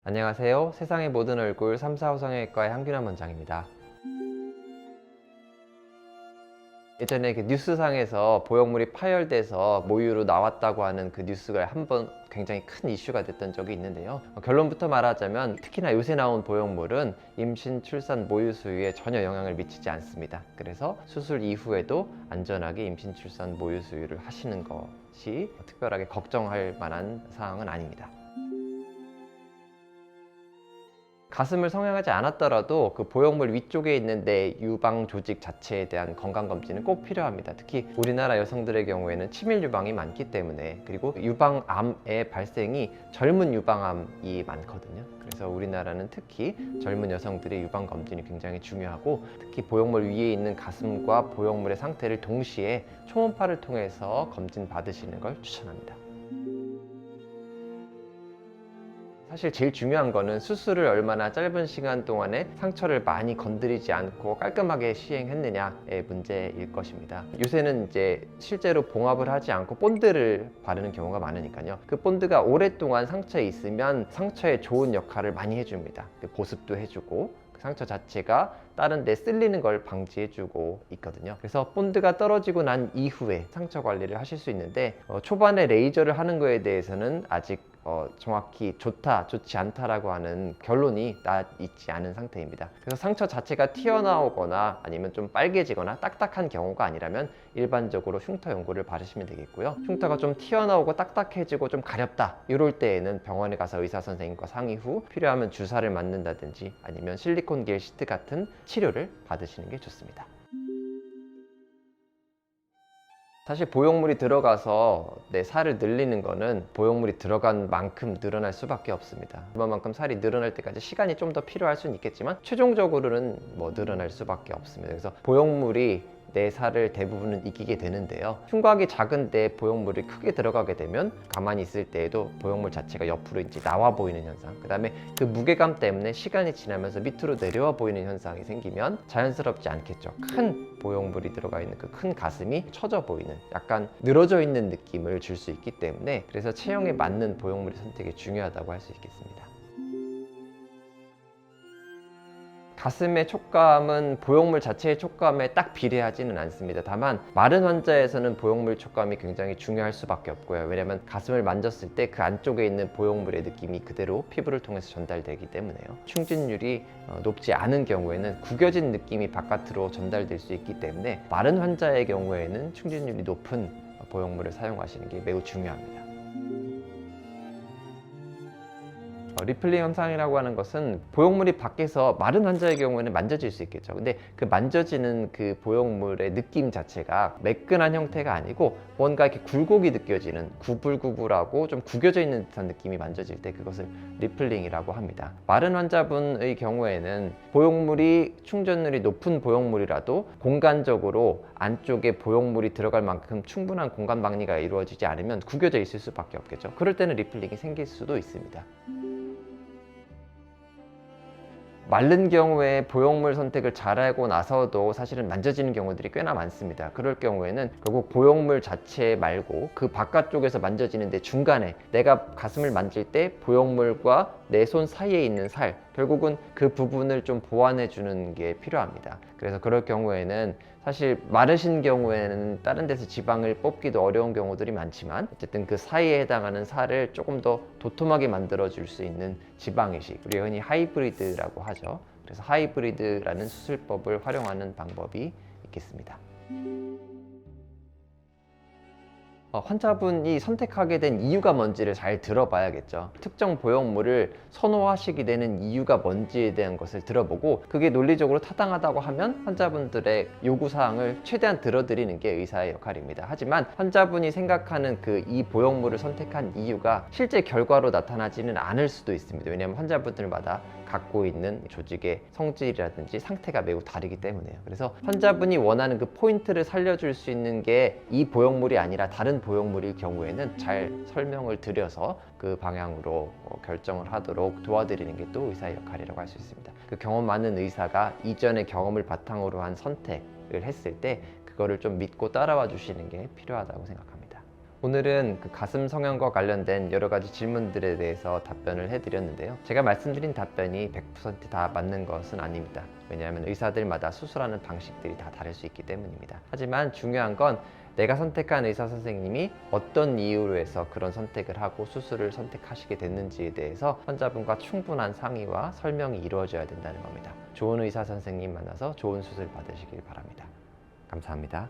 안녕하세요. 세상의 모든 얼굴 3사 호성형외과의 한균환 원장입니다. 예전에 뉴스상에서 보형물이 파열돼서 모유로 나왔다고 하는 그 뉴스가 한번 굉장히 큰 이슈가 됐던 적이 있는데요. 결론부터 말하자면 특히나 요새 나온 보형물은 임신, 출산, 모유 수유에 전혀 영향을 미치지 않습니다. 그래서 수술 이후에도 안전하게 임신, 출산, 모유 수유를 하시는 것이 특별하게 걱정할 만한 사항은 아닙니다. 가슴을 성형하지 않았더라도 그 보형물 위쪽에 있는 내 유방 조직 자체에 대한 건강검진은 꼭 필요합니다. 특히 우리나라 여성들의 경우에는 치밀 유방이 많기 때문에, 그리고 유방암의 발생이 젊은 유방암이 많거든요. 그래서 우리나라는 특히 젊은 여성들의 유방검진이 굉장히 중요하고, 특히 보형물 위에 있는 가슴과 보형물의 상태를 동시에 초음파를 통해서 검진 받으시는 걸 추천합니다. 사실 제일 중요한 거는 수술을 얼마나 짧은 시간 동안에 상처를 많이 건드리지 않고 깔끔하게 시행했느냐의 문제일 것입니다. 요새는 이제 실제로 봉합을 하지 않고 본드를 바르는 경우가 많으니까요. 그 본드가 오랫동안 상처에 있으면 상처에 좋은 역할을 많이 해줍니다. 보습도 해주고 상처 자체가 다른 데 쓸리는 걸 방지해주고 있거든요. 그래서 본드가 떨어지고 난 이후에 상처 관리를 하실 수 있는데, 초반에 레이저를 하는 거에 대해서는 아직 정확히 좋다, 좋지 않다라고 하는 결론이 나 있지 않은 상태입니다. 그래서 상처 자체가 튀어나오거나 아니면 좀 빨개지거나 딱딱한 경우가 아니라면 일반적으로 흉터 연고를 바르시면 되겠고요. 흉터가 좀 튀어나오고 딱딱해지고 좀 가렵다, 이럴 때에는 병원에 가서 의사 선생님과 상의 후 필요하면 주사를 맞는다든지 아니면 실리콘 겔 시트 같은 치료를 받으시는 게 좋습니다. 사실 보형물이 들어가서 내 살을 늘리는 거는 보형물이 들어간 만큼 늘어날 수밖에 없습니다. 그만큼 살이 늘어날 때까지 시간이 좀 더 필요할 수는 있겠지만 최종적으로는 늘어날 수밖에 없습니다. 그래서 보형물이 내 살을 대부분은 이기게 되는데요. 흉곽이 작은데 보형물이 크게 들어가게 되면 가만히 있을 때에도 보형물 자체가 옆으로 이제 나와 보이는 현상, 그 다음에 그 무게감 때문에 시간이 지나면서 밑으로 내려와 보이는 현상이 생기면 자연스럽지 않겠죠. 큰 보형물이 들어가 있는 그 큰 가슴이 처져 보이는, 약간 늘어져 있는 느낌을 줄 수 있기 때문에, 그래서 체형에 맞는 보형물의 선택이 중요하다고 할 수 있겠습니다. 가슴의 촉감은 보형물 자체의 촉감에 딱 비례하지는 않습니다. 다만 마른 환자에서는 보형물 촉감이 굉장히 중요할 수밖에 없고요. 왜냐하면 가슴을 만졌을 때 그 안쪽에 있는 보형물의 느낌이 그대로 피부를 통해서 전달되기 때문에요. 충진율이 높지 않은 경우에는 구겨진 느낌이 바깥으로 전달될 수 있기 때문에 마른 환자의 경우에는 충진율이 높은 보형물을 사용하시는 게 매우 중요합니다. 리플링 현상이라고 하는 것은 보형물이 밖에서 마른 환자의 경우에는 만져질 수 있겠죠. 근데 그 만져지는 그 보형물의 느낌 자체가 매끈한 형태가 아니고 뭔가 이렇게 굴곡이 느껴지는, 구불구불하고 좀 구겨져 있는 듯한 느낌이 만져질 때 그것을 리플링이라고 합니다. 마른 환자분의 경우에는 보형물이 충전율이 높은 보형물이라도 공간적으로 안쪽에 보형물이 들어갈 만큼 충분한 공간 방리가 이루어지지 않으면 구겨져 있을 수밖에 없겠죠. 그럴 때는 리플링이 생길 수도 있습니다. 마른 경우에 보형물 선택을 잘하고 나서도 사실은 만져지는 경우들이 꽤나 많습니다. 그럴 경우에는 결국 보형물 자체 말고 그 바깥쪽에서 만져지는데 중간에 내가 가슴을 만질 때 보형물과 내 손 사이에 있는 살, 결국은 그 부분을 좀 보완해 주는 게 필요합니다. 그래서 그럴 경우에는 사실 마르신 경우에는 다른 데서 지방을 뽑기도 어려운 경우들이 많지만, 어쨌든 그 사이에 해당하는 살을 조금 더 도톰하게 만들어 줄 수 있는 지방이식, 우리가 흔히 하이브리드라고 하죠. 그래서 하이브리드라는 수술법을 활용하는 방법이 있겠습니다. 환자분이 선택하게 된 이유가 뭔지를 잘 들어봐야겠죠. 특정 보형물을 선호하시게 되는 이유가 뭔지에 대한 것을 들어보고, 그게 논리적으로 타당하다고 하면 환자분들의 요구사항을 최대한 들어드리는 게 의사의 역할입니다. 하지만 환자분이 생각하는 그 이 보형물을 선택한 이유가 실제 결과로 나타나지는 않을 수도 있습니다. 왜냐하면 환자분들마다 갖고 있는 조직의 성질이라든지 상태가 매우 다르기 때문에요. 그래서 환자분이 원하는 그 포인트를 살려줄 수 있는 게 이 보형물이 아니라 다른 보형물일 경우에는 잘 설명을 드려서 그 방향으로 결정을 하도록 도와드리는 게 또 의사의 역할이라고 할 수 있습니다. 그 경험 많은 의사가 이전의 경험을 바탕으로 한 선택을 했을 때 그거를 좀 믿고 따라와 주시는 게 필요하다고 생각합니다. 오늘은 그 가슴 성형과 관련된 여러 가지 질문들에 대해서 답변을 해드렸는데요. 제가 말씀드린 답변이 100%다 맞는 것은 아닙니다. 왜냐하면 의사들마다 수술하는 방식들이 다 다를 수 있기 때문입니다. 하지만 중요한 건 내가 선택한 의사 선생님이 어떤 이유로 해서 그런 선택을 하고 수술을 선택하시게 됐는지에 대해서 환자분과 충분한 상의와 설명이 이루어져야 된다는 겁니다. 좋은 의사 선생님 만나서 좋은 수술 받으시길 바랍니다. 감사합니다.